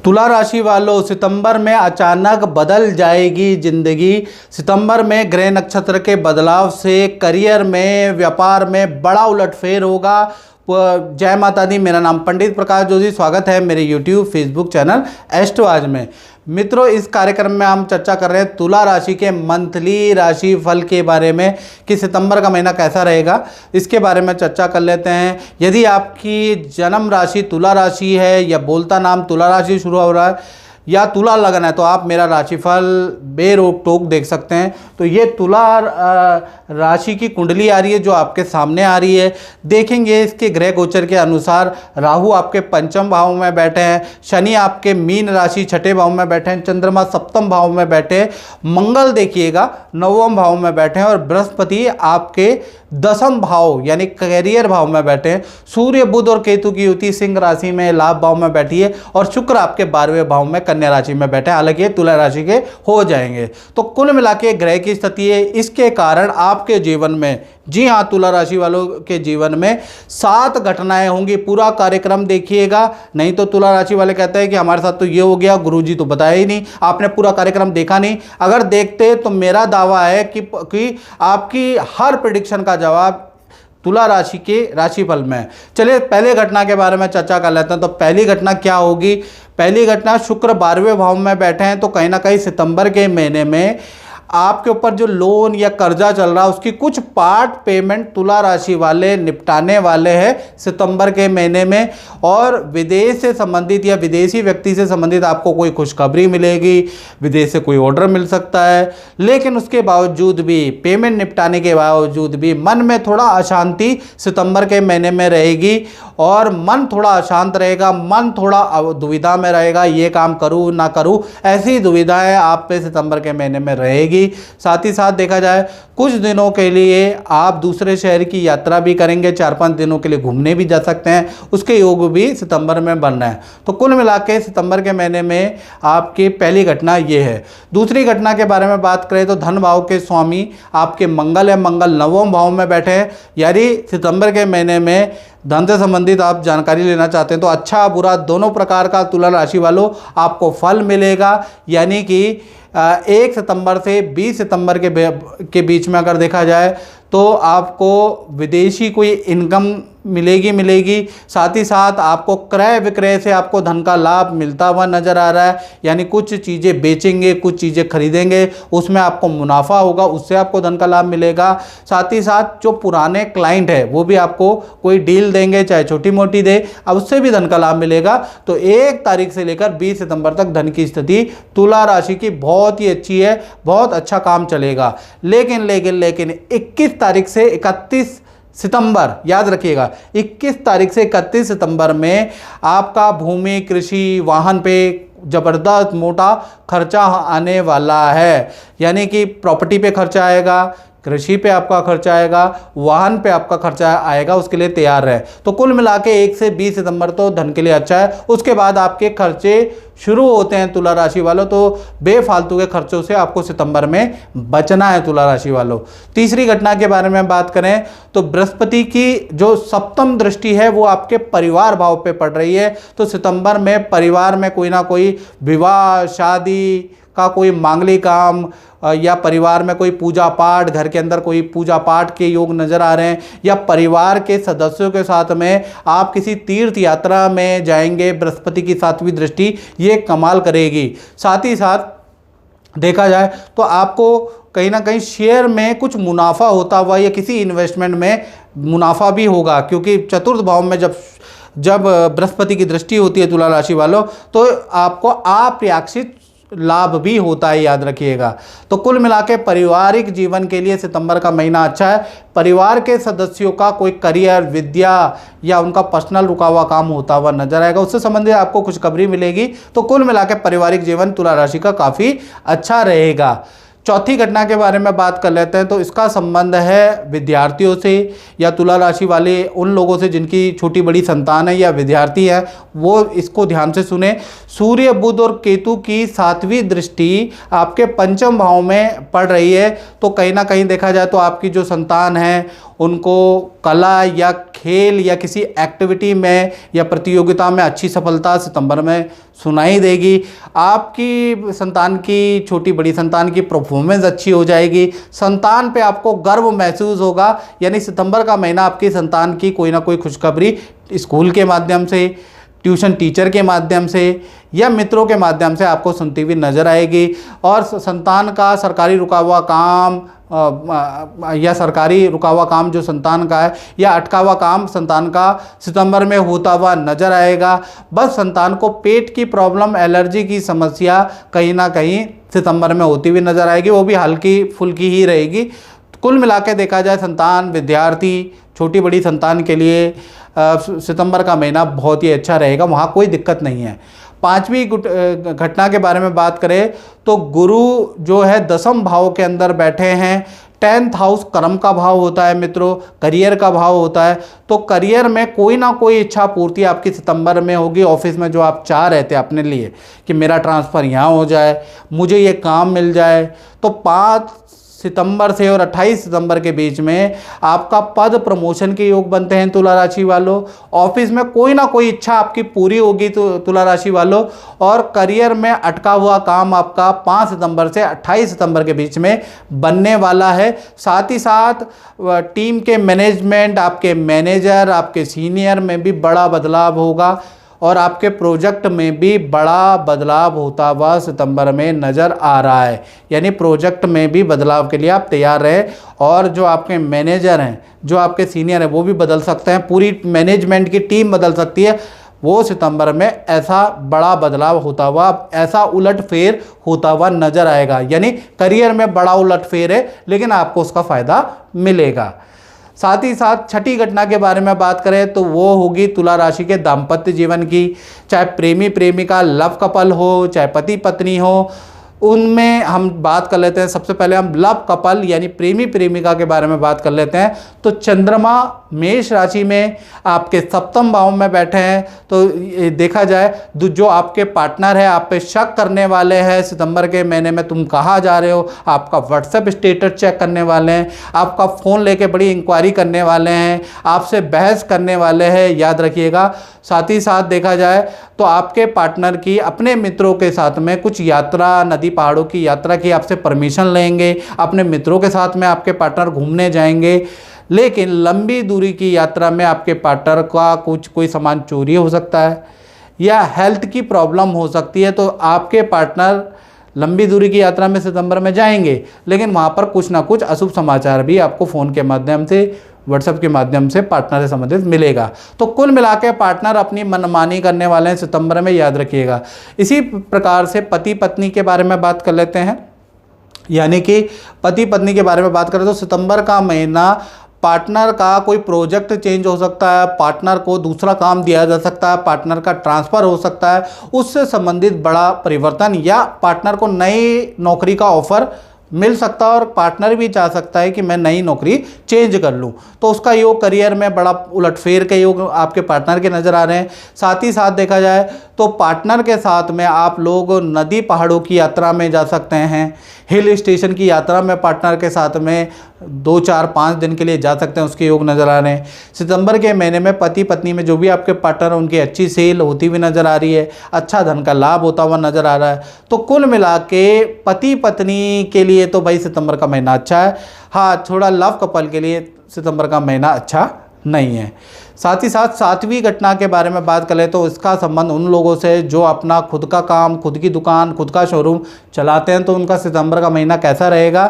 तुला राशि वालों, सितंबर में अचानक बदल जाएगी जिंदगी। सितंबर में ग्रह नक्षत्र के बदलाव से करियर में, व्यापार में बड़ा उलटफेर होगा। जय माता दी। मेरा नाम पंडित प्रकाश जोशी। स्वागत है मेरे यूट्यूब फेसबुक चैनल एस्ट्रोआज में। मित्रों, इस कार्यक्रम में हम चर्चा कर रहे हैं तुला राशि के मंथली राशि फल के बारे में कि सितंबर का महीना कैसा रहेगा, इसके बारे में चर्चा कर लेते हैं। यदि आपकी जन्म राशि तुला राशि है या बोलता नाम तुला राशि शुरू हो रहा है या तुला लगन है तो आप मेरा राशिफल बेरोक टोक देख सकते हैं। तो ये तुला राशि की कुंडली आ रही है जो आपके सामने आ रही है। देखेंगे इसके ग्रह गोचर के अनुसार राहु आपके पंचम भाव में बैठे हैं, शनि आपके मीन राशि छठे भाव में बैठे हैं, चंद्रमा सप्तम भाव में बैठे हैं, मंगल देखिएगा नवम भाव में बैठे हैं और बृहस्पति आपके दसम भाव यानी कैरियर भाव में बैठे हैं। सूर्य बुध और केतु की युति सिंह राशि में लाभ भाव में बैठी है और शुक्र आपके 12वें भाव में कन्या राशि में बैठे हैं। हालांकि ये तुला राशि के हो जाएंगे। तो कुल मिलाके ग्रह की स्थिति है, इसके कारण आपके जीवन में, जी हाँ, तुला राशि वालों के जीवन में 7 घटनाएं होंगी। पूरा कार्यक्रम देखिएगा, नहीं तो तुला राशि वाले कहते हैं कि हमारे साथ तो ये हो गया, गुरुजी तो बताया ही नहीं, आपने पूरा कार्यक्रम देखा नहीं। अगर देखते तो मेरा दावा है कि आपकी हर प्रेडिक्शन का जवाब तुला राशि के राशिफल में। चलिए पहले घटना के बारे में चर्चा कर लेते हैं। तो पहली घटना क्या होगी? पहली घटना, शुक्र 12वें भाव में बैठे हैं तो कहीं ना कहीं सितंबर के महीने में आपके ऊपर जो लोन या कर्जा चल रहा है उसकी कुछ पार्ट पेमेंट तुला राशि वाले निपटाने वाले हैं सितंबर के महीने में। और विदेश से संबंधित या विदेशी व्यक्ति से संबंधित आपको कोई खुशखबरी मिलेगी, विदेश से कोई ऑर्डर मिल सकता है। लेकिन उसके बावजूद भी, पेमेंट निपटाने के बावजूद भी मन में थोड़ा अशांति सितंबर के महीने में रहेगी और मन थोड़ा अशांत रहेगा, मन थोड़ा दुविधा में रहेगा, ये काम करूँ ना करूँ, ऐसी दुविधाएं आप पे सितंबर के महीने में रहेगी। साथ ही साथ देखा जाए कुछ दिनों के लिए आप दूसरे शहर की यात्रा भी करेंगे, 4-5 दिनों के लिए घूमने भी जा सकते हैं, उसके योग भी सितंबर में बन रहे हैं। तो कुल मिलाके सितंबर के महीने में आपकी पहली घटना ये है। दूसरी घटना के बारे में बात करें तो धन भाव के स्वामी आपके मंगल है, मंगल नवम भाव में बैठे हैं। यानी सितंबर के महीने में धन से संबंधित आप जानकारी लेना चाहते हैं तो अच्छा बुरा दोनों प्रकार का तुला राशि वालों आपको फल मिलेगा। यानी कि 1 सितंबर से 20 सितंबर के बीच में अगर देखा जाए तो आपको विदेशी कोई इनकम मिलेगी। साथ ही साथ आपको क्रय विक्रय से आपको धन का लाभ मिलता हुआ नजर आ रहा है। यानी कुछ चीज़ें बेचेंगे, कुछ चीज़ें खरीदेंगे, उसमें आपको मुनाफा होगा, उससे आपको धन का लाभ मिलेगा। साथ ही साथ जो पुराने क्लाइंट है वो भी आपको कोई डील देंगे, चाहे छोटी मोटी दे, अब उससे भी धन का लाभ मिलेगा। तो 1 तारीख से लेकर 20 सितंबर तक धन की स्थिति तुला राशि की बहुत ही अच्छी है, बहुत अच्छा काम चलेगा। लेकिन 21 तारीख से 31 सितंबर, याद रखिएगा, 21 तारीख से 31 सितंबर में आपका भूमि, कृषि, वाहन पे जबरदस्त मोटा खर्चा आने वाला है। यानी कि प्रॉपर्टी पे खर्चा आएगा, कृषि पे आपका खर्चा आएगा, वाहन पे आपका खर्चा आएगा, उसके लिए तैयार रहे। तो कुल मिला के 1 से 20 सितंबर तो धन के लिए अच्छा है। उसके बाद आपके खर्चे शुरू होते हैं तुला राशि वालों। तो बेफालतू के खर्चों से आपको सितंबर में बचना है तुला राशि वालों। तीसरी घटना के बारे में बात करें तो बृहस्पति की जो सप्तम दृष्टि है वो आपके परिवार भाव पे पड़ रही है। तो सितंबर में परिवार में कोई ना कोई विवाह, शादी का कोई मांगलिक काम या परिवार में कोई पूजा पाठ, घर के अंदर कोई पूजा पाठ के योग नज़र आ रहे हैं, या परिवार के सदस्यों के साथ में आप किसी तीर्थ यात्रा में जाएंगे। बृहस्पति की 7वीं दृष्टि ये कमाल करेगी। साथ ही साथ देखा जाए तो आपको कहीं ना कहीं शेयर में कुछ मुनाफा होता हुआ या किसी इन्वेस्टमेंट में मुनाफा भी होगा, क्योंकि चतुर्थ भाव में जब बृहस्पति की दृष्टि होती है तुला राशि वालों तो आपको अप्रत्याशित लाभ भी होता है, याद रखिएगा। तो कुल मिलाके पारिवारिक जीवन के लिए सितंबर का महीना अच्छा है। परिवार के सदस्यों का कोई करियर, विद्या या उनका पर्सनल रुका हुआ काम होता हुआ नजर आएगा, उससे संबंधित आपको खुशखबरी मिलेगी। तो कुल मिलाके पारिवारिक जीवन तुला राशि का काफ़ी अच्छा रहेगा। चौथी घटना के बारे में बात कर लेते हैं, तो इसका संबंध है विद्यार्थियों से या तुला राशि वाले उन लोगों से जिनकी छोटी बड़ी संतान है या विद्यार्थी है, वो इसको ध्यान से सुने। सूर्य, बुध और केतु की 7वीं दृष्टि आपके पंचम भाव में पड़ रही है, तो कहीं ना कहीं देखा जाए तो आपकी जो संतान है उनको कला या खेल या किसी एक्टिविटी में या प्रतियोगिता में अच्छी सफलता सितंबर में सुनाई देगी। आपकी संतान की, छोटी बड़ी संतान की परफॉर्मेंस अच्छी हो जाएगी, संतान पे आपको गर्व महसूस होगा। यानी सितंबर का महीना आपकी संतान की कोई ना कोई खुशखबरी स्कूल के माध्यम से, ट्यूशन टीचर के माध्यम से या मित्रों के माध्यम से आपको सुनती हुई नजर आएगी। और संतान का सरकारी रुका हुआ काम या सरकारी रुका हुआ काम जो संतान का है या अटका हुआ काम संतान का सितंबर में होता हुआ नजर आएगा। बस संतान को पेट की प्रॉब्लम, एलर्जी की समस्या कहीं ना कहीं सितंबर में होती हुई नजर आएगी, वो भी हल्की फुल्की ही रहेगी। कुल मिला के देखा जाए संतान, विद्यार्थी, छोटी बड़ी संतान के लिए सितंबर का महीना बहुत ही अच्छा रहेगा, वहाँ कोई दिक्कत नहीं है। पांचवी घटना के बारे में बात करें तो गुरु जो है 10वें भाव के अंदर बैठे हैं। 10th हाउस कर्म का भाव होता है मित्रों, करियर का भाव होता है। तो करियर में कोई ना कोई इच्छा पूर्ति आपकी सितंबर में होगी। ऑफिस में जो आप चाह रहे थे अपने लिए कि मेरा ट्रांसफ़र यहाँ हो जाए, मुझे ये काम मिल जाए, तो 5 सितंबर से और 28 सितंबर के बीच में आपका पद प्रमोशन के योग बनते हैं तुला राशि वालों। ऑफिस में कोई ना कोई इच्छा आपकी पूरी होगी तो तुला राशि वालों। और करियर में अटका हुआ काम आपका 5 सितंबर से 28 सितंबर के बीच में बनने वाला है। साथ ही साथ टीम के मैनेजमेंट, आपके मैनेजर, आपके सीनियर में भी बड़ा बदलाव होगा और आपके प्रोजेक्ट में भी बड़ा बदलाव होता हुआ सितंबर में नज़र आ रहा है। यानी प्रोजेक्ट में भी बदलाव के लिए आप तैयार रहें। और जो आपके मैनेजर हैं, जो आपके सीनियर हैं, वो भी बदल सकते हैं, पूरी मैनेजमेंट की टीम बदल सकती है। वो सितंबर में ऐसा बड़ा बदलाव होता हुआ, ऐसा उलटफेर होता हुआ नज़र आएगा। यानी करियर में बड़ा उलटफेर है, लेकिन आपको उसका फ़ायदा मिलेगा। साथ ही साथ छठी घटना के बारे में बात करें तो वो होगी तुला राशि के दाम्पत्य जीवन की। चाहे प्रेमी प्रेमिका, लव कपल हो, चाहे पति पत्नी हो, उनमें हम बात कर लेते हैं। सबसे पहले हम लव कपल यानी प्रेमी प्रेमिका के बारे में बात कर लेते हैं। तो चंद्रमा मेष राशि में आपके 7वें भाव में बैठे हैं। तो देखा जाए जो आपके पार्टनर है आप पे शक करने वाले हैं सितंबर के महीने में, तुम कहाँ जा रहे हो, आपका व्हाट्सएप स्टेटस चेक करने वाले हैं, आपका फ़ोन लेके बड़ी इंक्वायरी करने वाले हैं, आपसे बहस करने वाले हैं, याद रखिएगा। साथ ही साथ देखा जाए तो आपके पार्टनर की अपने मित्रों के साथ में कुछ यात्रा, नदी पहाड़ों की यात्रा की आपसे परमिशन लेंगे, अपने मित्रों के साथ में आपके पार्टनर घूमने जाएंगे। लेकिन लंबी दूरी की यात्रा में आपके पार्टनर का कोई सामान चोरी हो सकता है या हेल्थ की प्रॉब्लम हो सकती है। तो आपके पार्टनर लंबी दूरी की यात्रा में सितंबर में जाएंगे, लेकिन वहाँ पर कुछ ना कुछ अशुभ समाचार भी आपको फ़ोन के माध्यम से, व्हाट्सएप के माध्यम से पार्टनर से संबंधित मिलेगा। तो कुल मिला के पार्टनर अपनी मनमानी करने वाले हैं सितंबर में, याद रखिएगा। इसी प्रकार से पति पत्नी के बारे में बात कर लेते हैं। यानी कि पति पत्नी के बारे में बात करें तो सितंबर का महीना पार्टनर का कोई प्रोजेक्ट चेंज हो सकता है, पार्टनर को दूसरा काम दिया जा सकता है, पार्टनर का ट्रांसफ़र हो सकता है, उससे संबंधित बड़ा परिवर्तन या पार्टनर को नई नौकरी का ऑफर मिल सकता है और पार्टनर भी चाह सकता है कि मैं नई नौकरी चेंज कर लूं। तो उसका योग करियर में बड़ा उलटफेर के योग आपके पार्टनर के नज़र आ रहे हैं। साथ ही साथ देखा जाए तो पार्टनर के साथ में आप लोग नदी पहाड़ों की यात्रा में जा सकते हैं, हिल स्टेशन की यात्रा में पार्टनर के साथ में 2, 4, 5 दिन के लिए जा सकते हैं, उसके योग नज़र आ रहे हैं। सितंबर के महीने में पति पत्नी में जो भी आपके पार्टनर हैं उनकी अच्छी सेल होती हुई नज़र आ रही है, अच्छा धन का लाभ होता हुआ नज़र आ रहा है। तो कुल मिला के पति पत्नी के लिए तो भाई सितंबर का महीना अच्छा है। हाँ, थोड़ा लव कपल के लिए सितंबर का महीना अच्छा नहीं है। साथ ही साथ 7वीं घटना के बारे में बात करें तो इसका संबंध उन लोगों से जो अपना खुद का काम, खुद की दुकान, खुद का शोरूम चलाते हैं, तो उनका सितंबर का महीना कैसा रहेगा।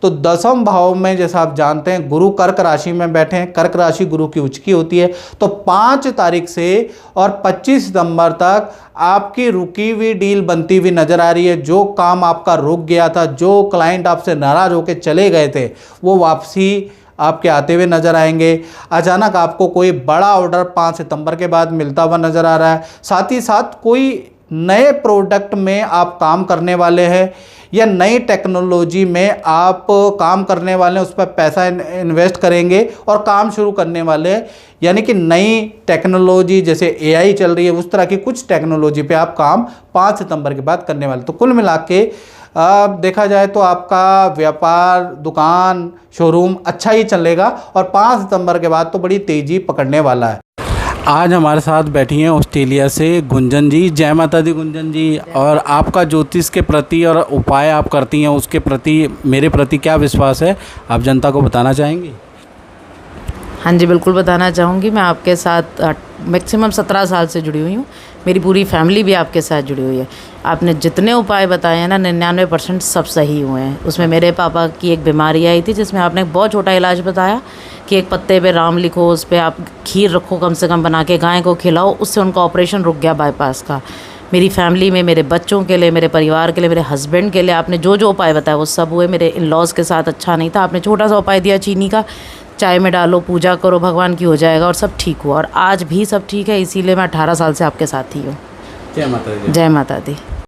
तो 10वें भाव में जैसा आप जानते हैं गुरु कर्क राशि में बैठे हैं। कर्क राशि गुरु की उच्च की होती है। तो 5 तारीख से और 25 सितंबर तक आपकी रुकी हुई डील बनती हुई नज़र आ रही है। जो काम आपका रुक गया था, जो क्लाइंट आपसे नाराज़ होकर चले गए थे, वो वापसी आपके आते हुए नज़र आएंगे। अचानक आपको कोई बड़ा ऑर्डर 5 सितंबर के बाद मिलता हुआ नज़र आ रहा है। साथ ही साथ कोई नए प्रोडक्ट में आप काम करने वाले हैं या नई टेक्नोलॉजी में आप काम करने वाले हैं, उस पर पैसा इन्वेस्ट करेंगे और काम शुरू करने वाले हैं, यानी कि नई टेक्नोलॉजी जैसे एआई चल रही है उस तरह की कुछ टेक्नोलॉजी पे आप काम 5 सितंबर के बाद करने वाले। तो कुल मिला के देखा जाए तो आपका व्यापार, दुकान, शोरूम अच्छा ही चलेगा और 5 सितंबर के बाद तो बड़ी तेज़ी पकड़ने वाला है। आज हमारे साथ बैठी हैं ऑस्ट्रेलिया से गुंजन जी। जय माता दी गुंजन जी। और आपका ज्योतिष के प्रति और उपाय आप करती हैं उसके प्रति मेरे प्रति क्या विश्वास है, आप जनता को बताना चाहेंगी? हाँ जी, बिल्कुल बताना चाहूँगी। मैं आपके साथ मैक्सिमम 17 साल से जुड़ी हुई हूँ। मेरी पूरी फैमिली भी आपके साथ जुड़ी हुई है। आपने जितने उपाय बताए हैं ना 99% सब सही हुए हैं। उसमें मेरे पापा की एक बीमारी आई थी जिसमें आपने एक बहुत छोटा इलाज बताया कि एक पत्ते पे राम लिखो, उस पर आप खीर रखो कम से कम बना के, गाय को खिलाओ, उससे उनका ऑपरेशन रुक गया बाईपास का। मेरी फैमिली में, मेरे बच्चों के लिए, मेरे परिवार के लिए, मेरे हस्बैंड के लिए आपने जो जो उपाय बताया वो सब हुए। मेरे इन लॉज के साथ अच्छा नहीं था, आपने छोटा सा उपाय दिया चीनी का, चाय में डालो, पूजा करो भगवान की, हो जाएगा, और सब ठीक हुआ। और आज भी सब ठीक है, इसीलिए मैं 18 साल से आपके साथ ही हूँ। जय माता दी। जय माता दी।